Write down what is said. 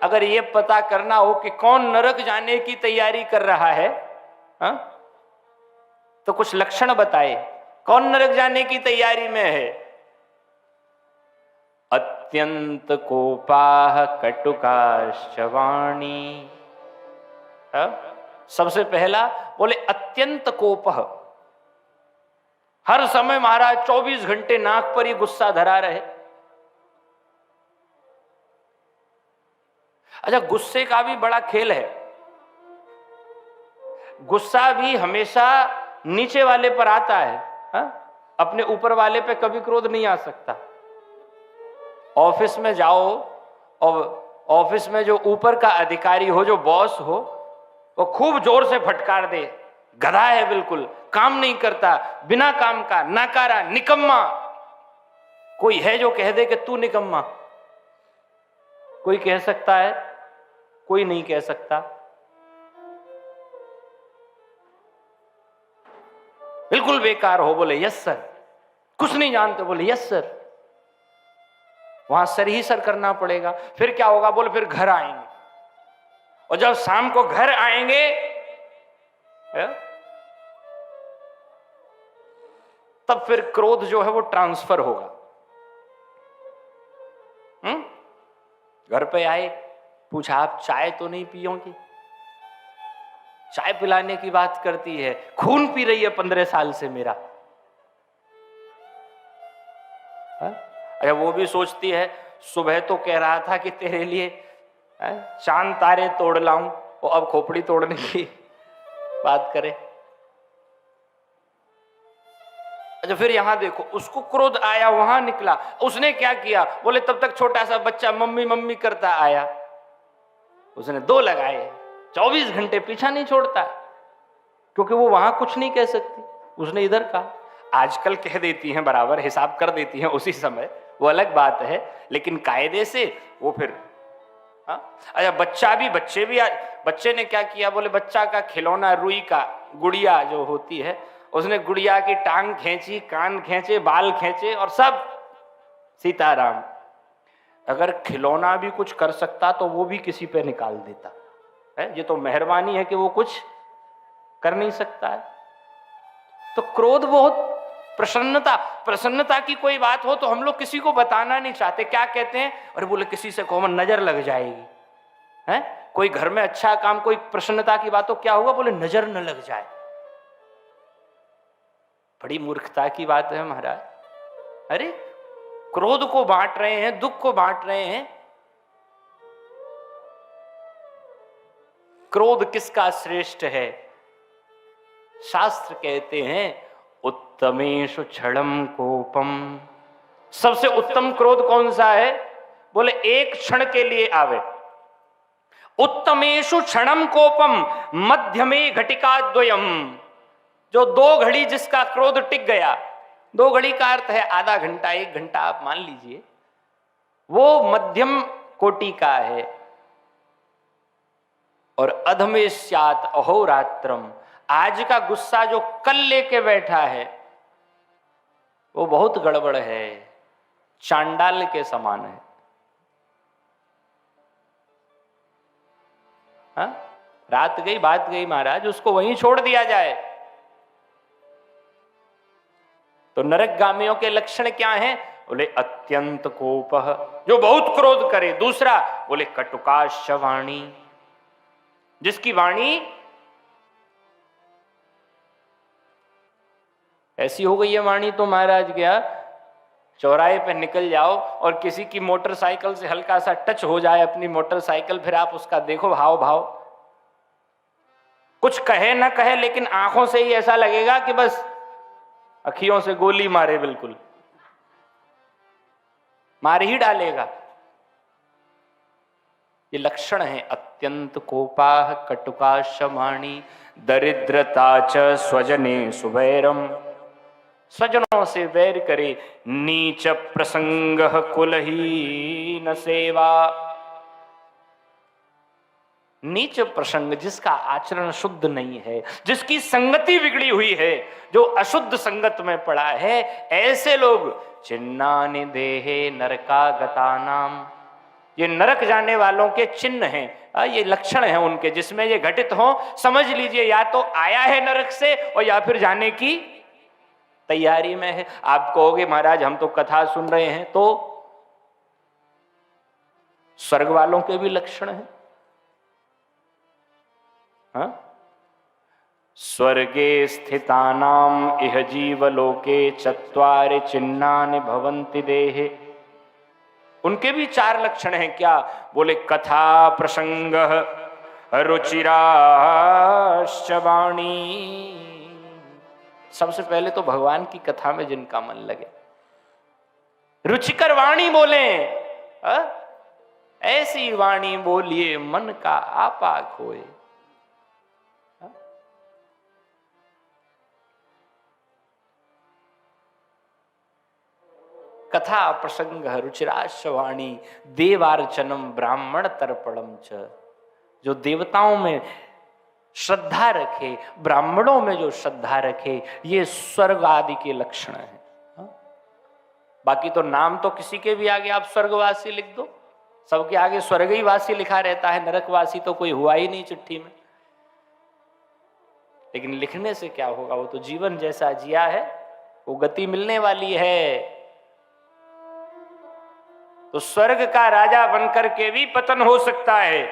अगर ये पता करना हो कि कौन नरक जाने की तैयारी कर रहा है, हा? तो कुछ लक्षण बताए, कौन नरक जाने की तैयारी में है? अत्यंत कोपाह कटुकाश्च वाणी। सबसे पहला बोले अत्यंत कोपह, हर समय महाराज 24 घंटे नाक पर ही गुस्सा धरा रहे। अच्छा, गुस्से का भी बड़ा खेल है। गुस्सा भी हमेशा नीचे वाले पर आता है, हा? अपने ऊपर वाले पे कभी क्रोध नहीं आ सकता। ऑफिस में जाओ और ऑफिस में जो ऊपर का अधिकारी हो, जो बॉस हो, वो खूब जोर से फटकार दे, गधा है बिल्कुल, काम नहीं करता, बिना काम का, नाकारा, निकम्मा। कोई है जो कह दे कि तू निकम्मा? कोई कह सकता है? कोई नहीं कह सकता। बिल्कुल बेकार हो, बोले यस सर। कुछ नहीं जानते, बोले यस सर। वहां सर ही सर करना पड़ेगा। फिर क्या होगा? बोले फिर घर आएंगे, और जब शाम को घर आएंगे तब फिर क्रोध जो है वो ट्रांसफर होगा। घर पे आए, पूछा आप चाय तो नहीं पियोगी? चाय पिलाने की बात करती है, खून पी रही है 15 साल से मेरा। अरे वो भी सोचती है, सुबह तो कह रहा था कि तेरे लिए चांद तारे तोड़ लाऊं, वो अब खोपड़ी तोड़ने की बात करे। अच्छा, फिर यहां देखो, उसको क्रोध आया, वहां निकला, उसने क्या किया? बोले तब तक छोटा सा बच्चा मम्मी मम्मी करता आया, उसने 2 लगाए। 24 घंटे पीछा नहीं छोड़ता, क्योंकि वो वहां कुछ नहीं कह सकती, उसने इधर कहा। आजकल कह देती हैं, बराबर हिसाब कर देती हैं उसी समय, वो अलग बात है, लेकिन कायदे से वो फिर अच्छा, बच्चे ने क्या किया? बोले बच्चा का खिलौना रुई का, गुड़िया जो होती है, उसने गुड़िया की टांग खींची, कान खींचे, बाल खींचे, और सब सीताराम। अगर खिलौना भी कुछ कर सकता तो वो भी किसी पे निकाल देता है। ये तो मेहरबानी है कि वो कुछ कर नहीं सकता है। तो क्रोध बहुत प्रसन्नता की कोई बात हो तो हम लोग किसी को बताना नहीं चाहते। क्या कहते हैं? अरे बोले किसी से कहो नजर लग जाएगी, है? कोई घर में अच्छा काम, कोई प्रसन्नता की बात हो, क्या हुआ? बोले नजर न लग जाए। बड़ी मूर्खता की बात है महाराज। अरे क्रोध को बांट रहे हैं, दुख को बांट रहे हैं। क्रोध किसका श्रेष्ठ है? शास्त्र कहते हैं उत्तमेषु क्षणम कोपम। सबसे उत्तम क्रोध कौन सा है? बोले एक क्षण के लिए आवे। उत्तमेषु क्षणम कोपम मध्यमे घटिका द्वयम। जो 2 घड़ी जिसका क्रोध टिक गया, 2 घड़ी का अर्थ है आधा घंटा, 1 घंटा आप मान लीजिए, वो मध्यम कोटि का है। और अधमे स्यात् अहोरात्रम। आज का गुस्सा जो कल लेके बैठा है वो बहुत गड़बड़ है, चांडाल के समान है। हा? रात गई बात गई महाराज, उसको वहीं छोड़ दिया जाए। तो नरकगामियों के लक्षण क्या हैं? बोले अत्यंत कोपः, जो बहुत क्रोध करे। दूसरा बोले कटुकाश्च वाणी, जिसकी वाणी ऐसी हो गई है वाणी तो महाराज क्या, चौराहे पे निकल जाओ और किसी की मोटरसाइकिल से हल्का सा टच हो जाए अपनी मोटरसाइकिल, फिर आप उसका देखो हाव भाव, कुछ कहे ना कहे लेकिन आंखों से ही ऐसा लगेगा कि बस अखियों से गोली मारे, बिल्कुल मार ही डालेगा। ये लक्षण है अत्यंत कोपाह कटुकाश्च वाणी दरिद्रता च स्वजने सुवैरम। स्वजनों से वैर करे। नीच प्रसंग कुलहीन सेवा। नीच प्रसंग, जिसका आचरण शुद्ध नहीं है, जिसकी संगति बिगड़ी हुई है, जो अशुद्ध संगत में पड़ा है, ऐसे लोग चिन्नानि देहे नरकागतानाम। ये नरक जाने वालों के चिन्ह हैं, ये लक्षण हैं उनके, जिसमें ये घटित हो, समझ लीजिए या तो आया है नरक से और या फिर जाने की तैयारी में है। आप कहोगे महाराज हम तो कथा सुन रहे हैं, तो स्वर्ग वालों के भी लक्षण हैं। हाँ? स्वर्गे स्थितानाम इह जीवलोके चत्वारि चिन्हानि भवन्ति देहे। उनके भी 4 लक्षण हैं। क्या? बोले कथा प्रसंग रुचिराश्च वाणी। सबसे पहले तो भगवान की कथा में जिनका मन लगे, रुचिकर वाणी बोले, ऐसी वाणी बोलिए मन का आपा खोए। कथा प्रसंग रुचिराश्वाणी देवार्चनम ब्राह्मण तर्पणम च। जो देवताओं में श्रद्धा रखे, ब्राह्मणों में जो श्रद्धा रखे, ये स्वर्ग आदि के लक्षण हैं। बाकी तो नाम तो किसी के भी आगे आप स्वर्गवासी लिख दो, सबके आगे स्वर्गीय वासी लिखा रहता है, नरकवासी तो कोई हुआ ही नहीं चिट्ठी में। लेकिन लिखने से क्या होगा? वो तो जीवन जैसा जिया है, वो गति मिलने वाली है। तो स्वर्ग का राजा बनकर के भी पतन हो सकता है,